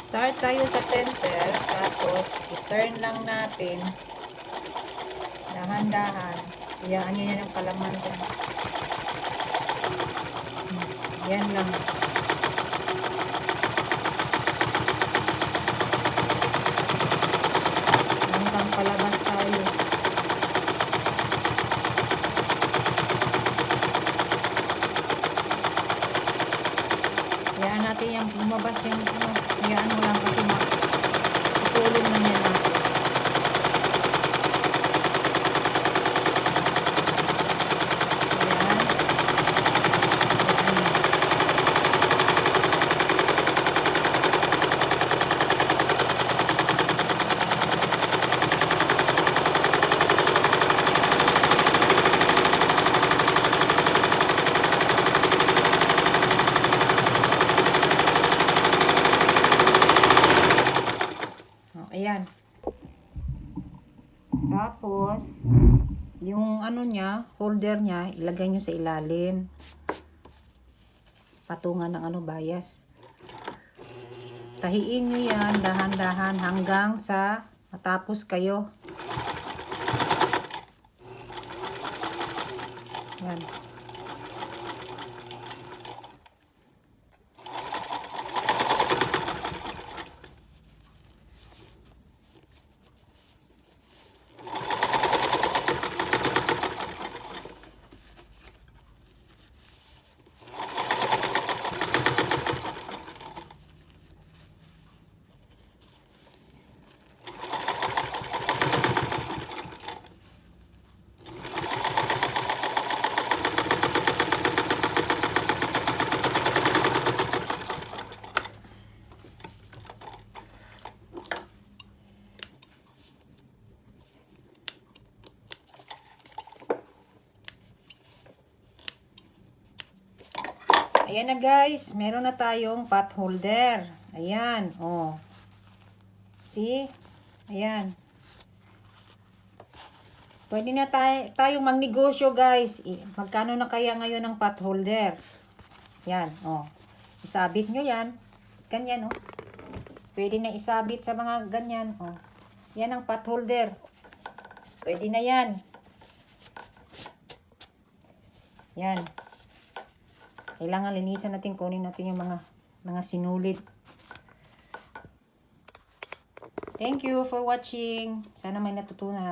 Start tayo sa center, tapos i-turn lang natin dahan-dahan. Iyaan nyo yan ang palaman dyan. Yan lang. Hanggang palabas tayo. Iyaan natin yung lumabas yung iyaan mo lang kasi matulong lang yan natin. Ayan. Tapos, yung ano niya, holder niya, ilagay nyo sa ilalim. Patungan ng bias. Tahiin nyo yan, dahan-dahan, hanggang sa matapos kayo. Yan. Ayan na guys, meron na tayong pot holder. Ayan, oh. See? Ayan. Pwede na tayong magnegosyo guys. Magkano na kaya ngayon ang pot holder? Yan, oh. Isabit nyo yan. Ganyan, oh. Pwede na isabit sa mga ganyan, oh. Yan ang pot holder. Pwede na yan. Yan. Kailangan linisan natin, kunin natin yung mga sinulid. Thank you for watching. Sana may natutunan.